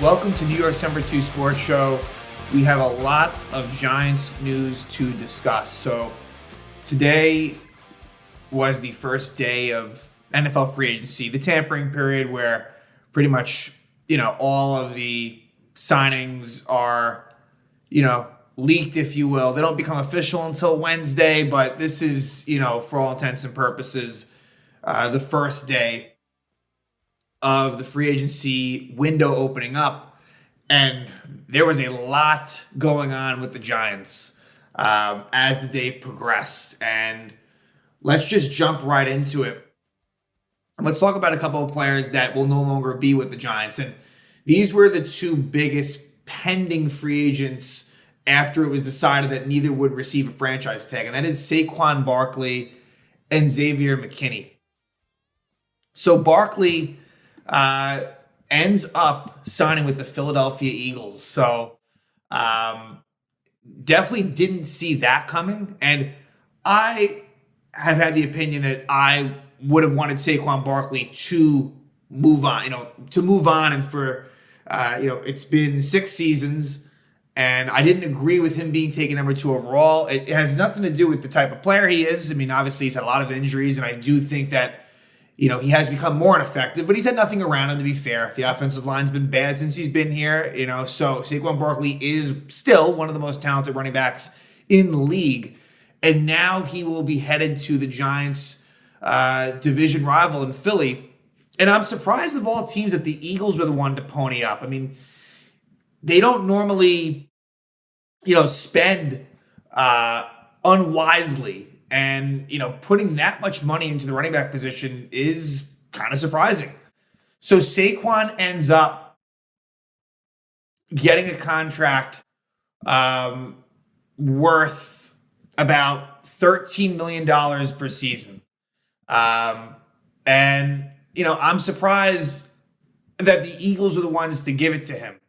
Welcome to New York's number 2 sports show. We have a lot of Giants news to discuss. So today was the first day of NFL free agency, the tampering period where pretty much, all of the signings are, leaked, if you will. They don't become official until Wednesday, but this is, for all intents and purposes, the first day of the free agency window opening up. And there was a lot going on with the Giants as the day progressed. And let's just jump right into it. And let's talk about a couple of players that will no longer be with the Giants. And these were the two biggest pending free agents after it was decided that neither would receive a franchise tag. And that is Saquon Barkley and Xavier McKinney. So Barkley ends up signing with the Philadelphia Eagles. So definitely didn't see that coming. And I have had the opinion that I would have wanted Saquon Barkley to move on, and for, it's been 6 seasons and I didn't agree with him being taken number 2 overall. It has nothing to do with the type of player he is. I mean, obviously he's had a lot of injuries and I do think that, he has become more ineffective, but he's had nothing around him, to be fair. The offensive line's been bad since he's been here, so Saquon Barkley is still one of the most talented running backs in the league. And now he will be headed to the Giants' division rival in Philly. And I'm surprised of all teams that the Eagles were the one to pony up. I mean, they don't normally, spend unwisely. And, putting that much money into the running back position is kind of surprising. So Saquon ends up getting a contract worth about $13 million per season. And, I'm surprised that the Eagles are the ones to give it to him.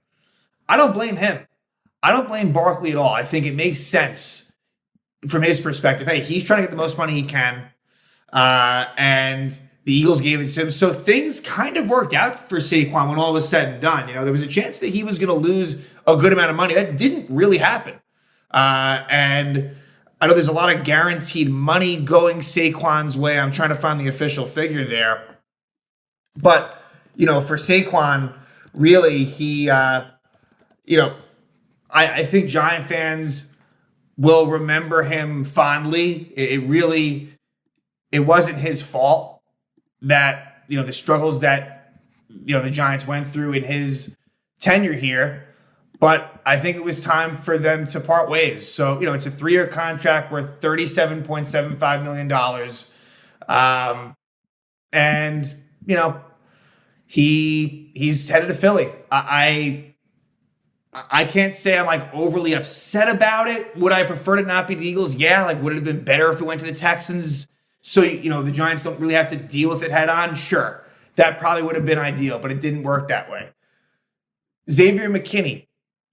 I don't blame him. I don't blame Barkley at all. I think it makes sense from his perspective. Hey, he's trying to get the most money he can. And the Eagles gave it to him. So things kind of worked out for Saquon when all was said and done. There was a chance that he was going to lose a good amount of money. That didn't really happen. And I know there's a lot of guaranteed money going Saquon's way. I'm trying to find the official figure there. But, for Saquon, really, he, I think Giant fans will remember him fondly. It wasn't his fault that, the struggles that, the Giants went through in his tenure here. But I think it was time for them to part ways. So, it's a 3-year contract worth $37.75 million. And, he's headed to Philly. I can't say I'm overly upset about it. Would I prefer to not be the Eagles? Yeah. Would it have been better if it went to the Texans? So, the Giants don't really have to deal with it head on? Sure. That probably would have been ideal, but it didn't work that way. Xavier McKinney,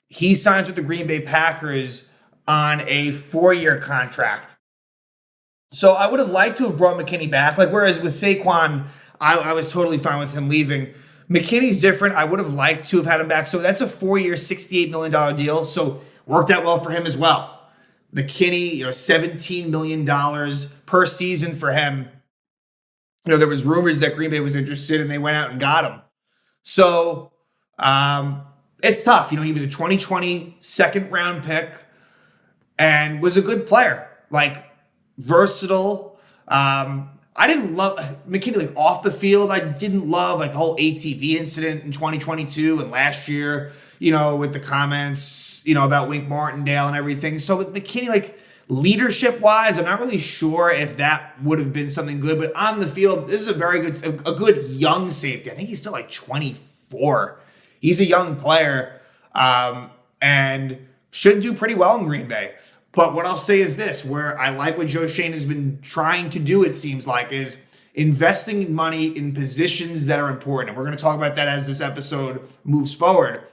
he signs with the Green Bay Packers on a 4-year contract. So I would have liked to have brought McKinney back. Whereas with Saquon, I was totally fine with him leaving. McKinney's different. I would have liked to have had him back. So that's a 4-year, $68 million deal. So worked out well for him as well. McKinney, $17 million per season for him. There was rumors that Green Bay was interested and they went out and got him. So it's tough. He was a 2020 second round pick and was a good player, versatile. I didn't love McKinney off the field. I didn't love the whole ATV incident in 2022 and last year, with the comments, about Wink Martindale and everything. So with McKinney, leadership wise, I'm not really sure if that would have been something good, but on the field, this is a good young safety. I think he's still 24. He's a young player, and should do pretty well in Green Bay. But what I'll say is this, where I like what Joe Schoen has been trying to do, it seems like, is investing money in positions that are important. And we're going to talk about that as this episode moves forward.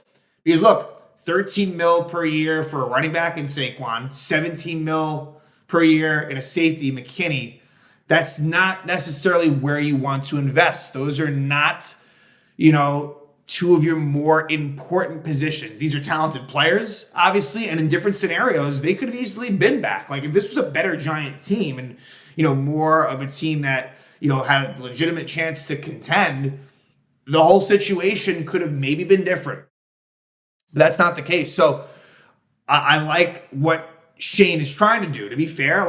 Because look, $13 million per year for a running back in Saquon, $17 million per year in a safety, McKinney. That's not necessarily where you want to invest. Those are not, two of your more important positions. These are talented players, obviously, and in different scenarios, they could have easily been back. Like if this was a better Giant team and, more of a team that, had a legitimate chance to contend, the whole situation could have maybe been different. But that's not the case. So I like what Shane is trying to do. To be fair,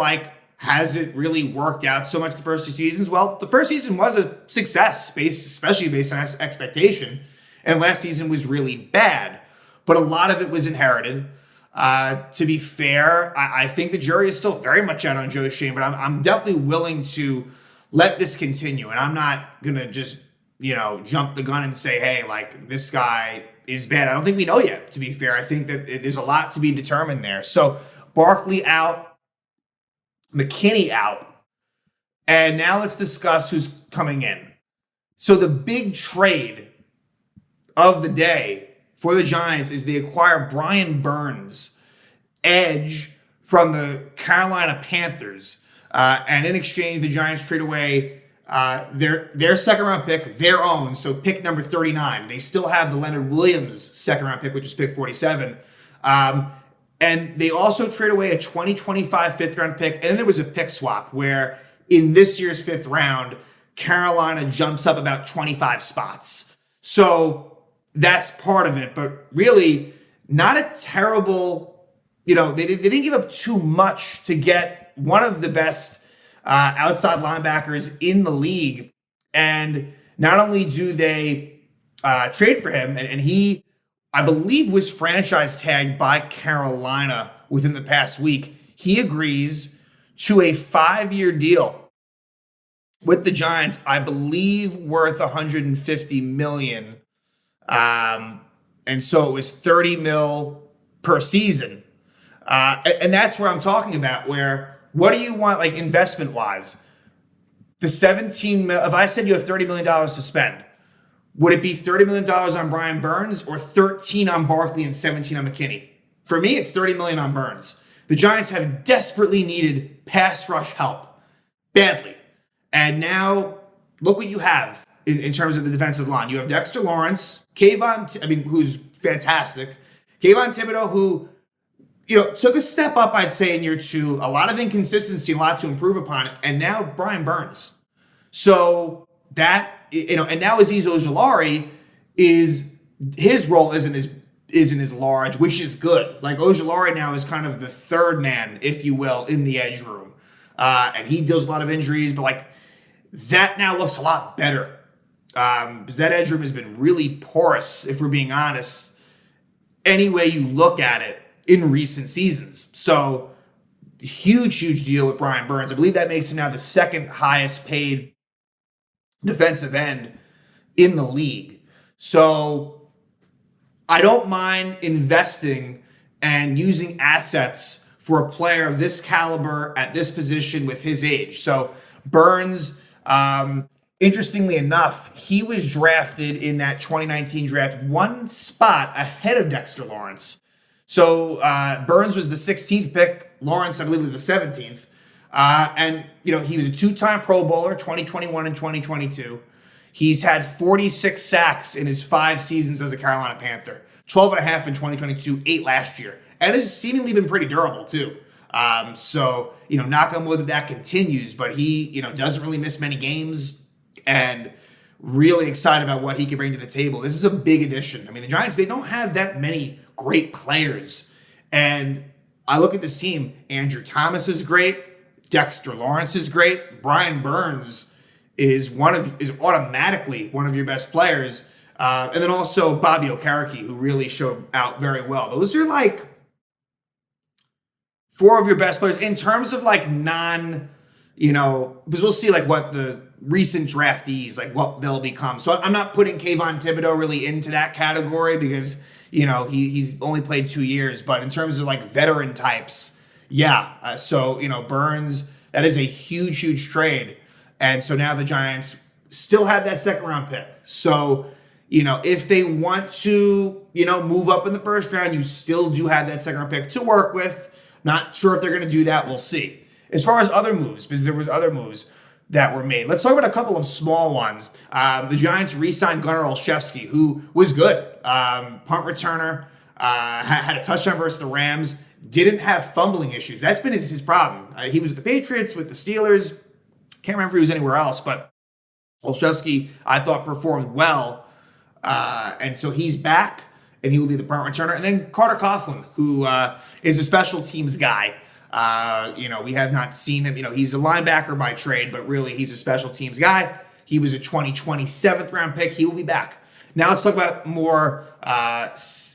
has it really worked out so much the first two seasons? Well, the first season was a success, especially based on expectation. And last season was really bad. But a lot of it was inherited. To be fair, I think the jury is still very much out on Joe Shane, but I'm definitely willing to let this continue. And I'm not going to just, jump the gun and say, hey, this guy is bad. I don't think we know yet, to be fair. I think that there's a lot to be determined there. So Barkley out, McKinney out. And now let's discuss who's coming in. So the big trade of the day for the Giants is they acquire Brian Burns, edge from the Carolina Panthers. And in exchange, the Giants trade away their second round pick, their own. So pick number 39. They still have the Leonard Williams second round pick, which is pick 47. And they also trade away a 2025 fifth round pick. And then there was a pick swap where in this year's fifth round, Carolina jumps up about 25 spots. So that's part of it, but really not a terrible, they didn't give up too much to get one of the best outside linebackers in the league. And not only do they trade for him, and he, I believe, was franchise tagged by Carolina within the past week, he agrees to a 5-year deal with the Giants, I believe worth $150 million. And so it was $30 million per season. And that's where I'm talking about, where what do you want, investment wise? The 17 million, if I said you have $30 million to spend, would it be $30 million on Brian Burns or 13 on Barkley and 17 on McKinney? For me, it's $30 million on Burns. The Giants have desperately needed pass rush help badly. And now look what you have in terms of the defensive line. You have Dexter Lawrence, who's fantastic. Kayvon Thibodeau, who, took a step up, I'd say, in year two. A lot of inconsistency, a lot to improve upon. And now Brian Burns. So that, and now Azeez Ojulari his role isn't as large, which is good. Ojulari now is kind of the third man, if you will, in the edge room. And he deals with a lot of injuries, but that now looks a lot better. Because that edge room has been really porous, if we're being honest, any way you look at it in recent seasons. So huge deal with Brian Burns. I believe that makes him now the second highest paid defensive end in the league. So I don't mind investing and using assets for a player of this caliber at this position with his age. So Burns, interestingly enough, he was drafted in that 2019 draft one spot ahead of Dexter Lawrence. So Burns was the 16th pick. Lawrence, I believe, was the 17th. And he was a two-time Pro Bowler, 2021 and 2022. He's had 46 sacks in his 5 seasons as a Carolina Panther. 12 and a half in 2022, 8 last year. And has seemingly been pretty durable, too. So, knock on wood that continues. But he, doesn't really miss many games. And really excited about what he can bring to the table. This is a big addition. I mean, the Giants, they don't have that many great players. And I look at this team. Andrew Thomas is great. Dexter Lawrence is great. Brian Burns is automatically one of your best players. And then also Bobby Okereke, who really showed out very well. Those are 4 of your best players in terms of because we'll see what the recent draftees, what they'll become. So I'm not putting Kayvon Thibodeau really into that category because, he's only played 2 years. But in terms of veteran types, yeah. So, Burns, that is a huge trade. And so now the Giants still have that second round pick. So, if they want to, move up in the first round, you still do have that second round pick to work with. Not sure if they're going to do that. We'll see. As far as other moves, because there was other moves, that were made. Let's talk about a couple of small ones. The Giants re-signed Gunnar Olszewski, who was good. Punt returner, had a touchdown versus the Rams, didn't have fumbling issues. That's been his problem. He was with the Patriots, with the Steelers. Can't remember if he was anywhere else, but Olszewski, I thought, performed well. And so he's back, and he will be the punt returner. And then Carter Coughlin, who is a special teams guy. We have not seen him. He's a linebacker by trade, but really he's a special teams guy. He was a 2020 7th round pick. He will be back. Now let's talk about more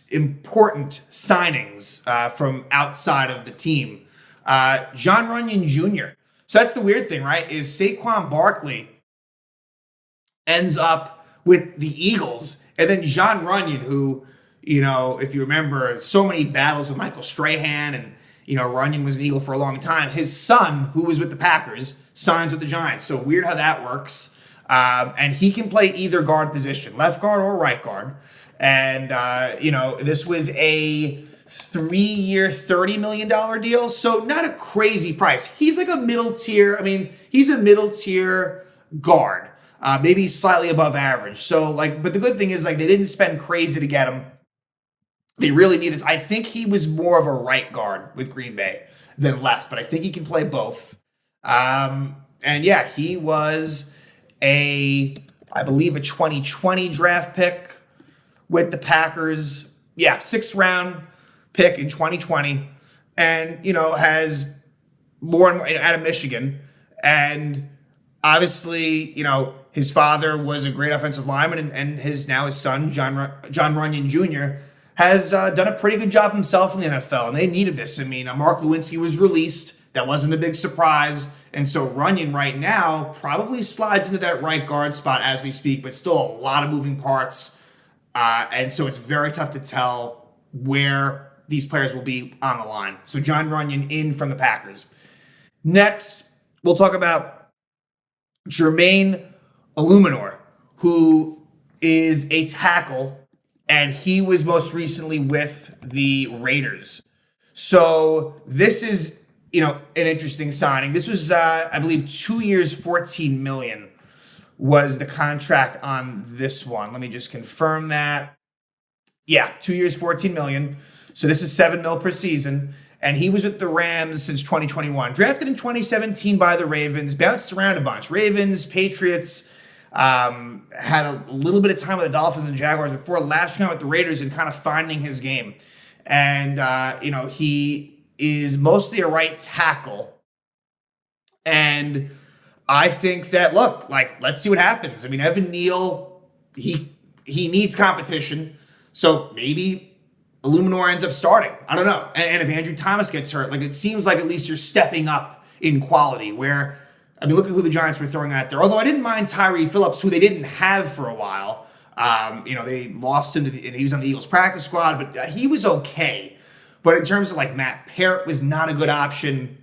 important signings from outside of the team. Jon Runyan Jr. So that's the weird thing, right? Is Saquon Barkley ends up with the Eagles, and then Jon Runyan, who, if you remember, so many battles with Michael Strahan, and Runyan was an Eagle for a long time. His son, who was with the Packers, signs with the Giants. So weird how that works. And he can play either guard position, left guard or right guard. And, this was a 3-year, $30 million deal. So not a crazy price. He's like a middle tier. He's a middle tier guard, maybe slightly above average. So but the good thing is they didn't spend crazy to get him. They really need this. I think he was more of a right guard with Green Bay than left, but I think he can play both. He was I believe a 2020 draft pick with the Packers. 6th round pick in 2020, and has more and more out of Michigan. And obviously, his father was a great offensive lineman, and his son, Jon Runyan Jr., has done a pretty good job himself in the NFL, and they needed this. Mark Lewinsky was released. That wasn't a big surprise. And so Runyan right now probably slides into that right guard spot as we speak, but still a lot of moving parts. And so it's very tough to tell where these players will be on the line. So Jon Runyan in from the Packers. Next, we'll talk about Jermaine Illuminor, who is a tackle, and he was most recently with the Raiders. So this is, an interesting signing. This was, I believe, 2 years, $14 million was the contract on this one. Let me just confirm that. 2 years, $14 million. So this is $7 million per season. And he was with the Rams since 2021. Drafted in 2017 by the Ravens. Bounced around a bunch. Ravens, Patriots. Had a little bit of time with the Dolphins and Jaguars before lashing out with the Raiders and kind of finding his game. And, he is mostly a right tackle. And I think that, let's see what happens. Evan Neal, he needs competition. So maybe Illuminor ends up starting. I don't know. And if Andrew Thomas gets hurt, it seems like at least you're stepping up in quality where, look at who the Giants were throwing out there. Although I didn't mind Tyree Phillips, who they didn't have for a while. They lost him and he was on the Eagles practice squad, but he was okay. But in terms of Matt Parrott was not a good option.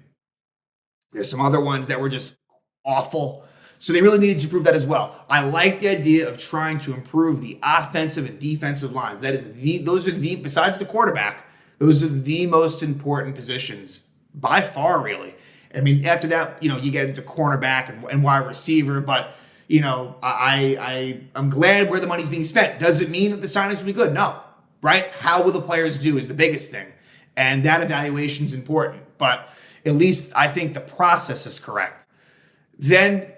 There's some other ones that were just awful. So they really needed to improve that as well. I like the idea of trying to improve the offensive and defensive lines. Those are besides the quarterback, those are the most important positions by far, really. After that, you get into cornerback and wide receiver, but, I'm glad where the money's being spent. Does it mean that the signings will be good? No, right? How will the players do is the biggest thing. And that evaluation is important, but at least I think the process is correct. Then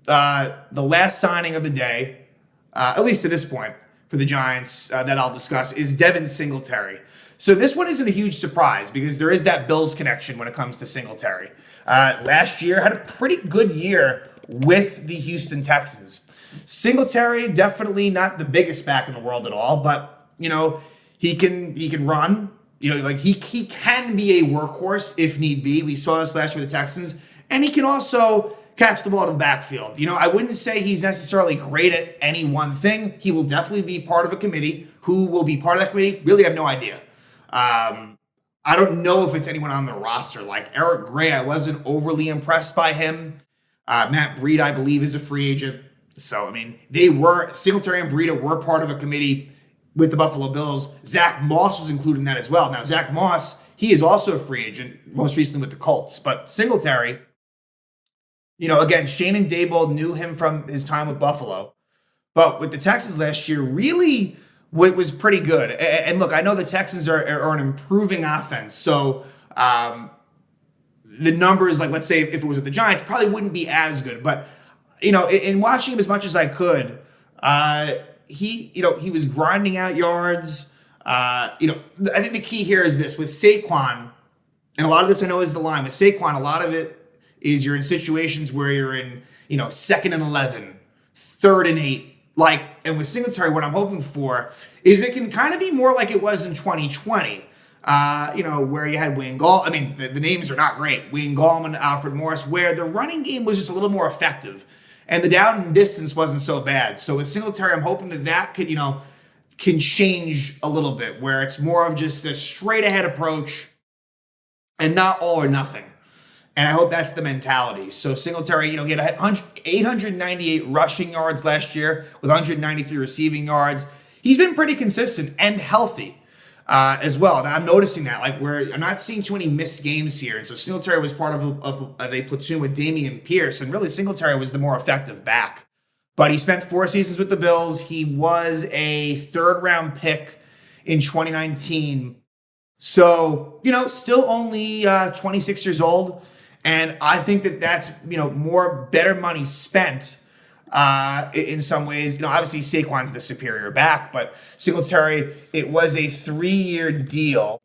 the last signing of the day, at least to this point for the Giants that I'll discuss, is Devin Singletary. So this one isn't a huge surprise because there is that Bills connection when it comes to Singletary. Last year had a pretty good year with the Houston Texans. Singletary, definitely not the biggest back in the world at all, but he can run. He can be a workhorse if need be. We saw this last year with the Texans, and he can also catch the ball to the backfield. I wouldn't say he's necessarily great at any one thing. He will definitely be part of a committee. Who will be part of that committee? Really have no idea. I don't know if it's anyone on the roster. Eric Gray, I wasn't overly impressed by him. Matt Breida, I believe, is a free agent. So, Singletary and Breida were part of a committee with the Buffalo Bills. Zach Moss was included in that as well. Now, Zach Moss, he is also a free agent, most recently with the Colts. But Singletary, Again, Shane and Daboll knew him from his time with Buffalo. But with the Texans last year, really was pretty good. And look, I know the Texans are an improving offense. So the numbers, like let's say if it was with the Giants, probably wouldn't be as good. But, in watching him as much as I could, he was grinding out yards. I think the key here is this with Saquon, and a lot of this I know is the line. With Saquon, a lot of it is you're in situations where you're in, 2nd and 11, 3rd and 8. And with Singletary, what I'm hoping for is it can kind of be more like it was in 2020, where you had Wayne Gall. I mean, the names are not great. Wayne Gallman, Alfred Morris, where the running game was just a little more effective and the down and distance wasn't so bad. So with Singletary, I'm hoping that could, can change a little bit where it's more of just a straight ahead approach and not all or nothing. And I hope that's the mentality. So Singletary, he had 898 rushing yards last year with 193 receiving yards. He's been pretty consistent and healthy as well. And I'm noticing that, I'm not seeing too many missed games here. And so Singletary was part of a platoon with Dameon Pierce. And really, Singletary was the more effective back. But he spent 4 seasons with the Bills. He was a 3rd-round pick in 2019. So, still only 26 years old. And I think that's, more better money spent in some ways. Obviously Saquon's the superior back, but Singletary, it was a 3-year deal.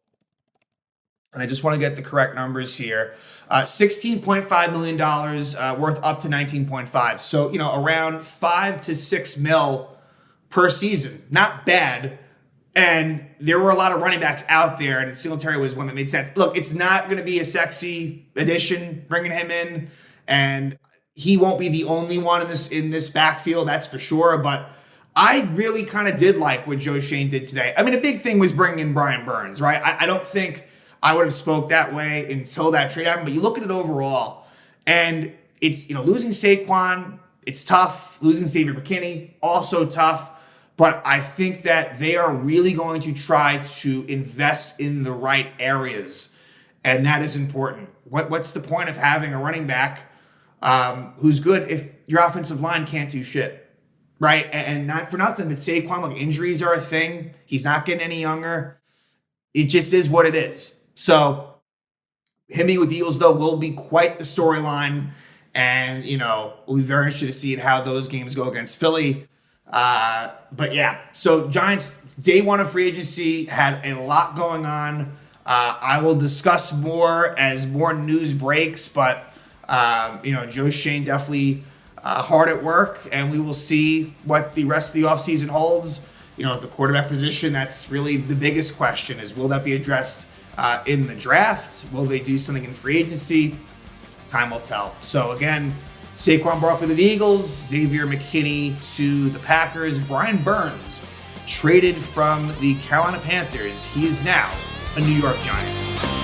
And I just want to get the correct numbers here. $16.5 million worth up to 19.5. So, around 5 to 6 mil per season. Not bad. And there were a lot of running backs out there, and Singletary was one that made sense. Look, it's not going to be a sexy addition bringing him in, and he won't be the only one in this backfield, that's for sure. But I really kind of did like what Joe Schoen did today. I mean, a big thing was bringing in Brian Burns, right? I don't think I would have spoke that way until that trade happened, but you look at it overall, and it's, losing Saquon, it's tough. Losing Xavier McKinney, also tough. But I think that they are really going to try to invest in the right areas, and that is important. What's the point of having a running back who's good if your offensive line can't do shit, right? And not for nothing, but Saquon, look, injuries are a thing. He's not getting any younger. It just is what it is. So him being with the Eagles, though, will be quite the storyline, and we'll be very interested to see how those games go against Philly. But yeah, so Giants day one of free agency had a lot going on. I will discuss more as more news breaks, but Joe Schoen definitely hard at work, and we will see what the rest of the offseason holds. The quarterback position, that's really the biggest question is, will that be addressed in the draft? Will they do something in free agency? Time will tell. So again, Saquon Barkley to the Eagles, Xavier McKinney to the Packers, Brian Burns traded from the Carolina Panthers. He is now a New York Giant.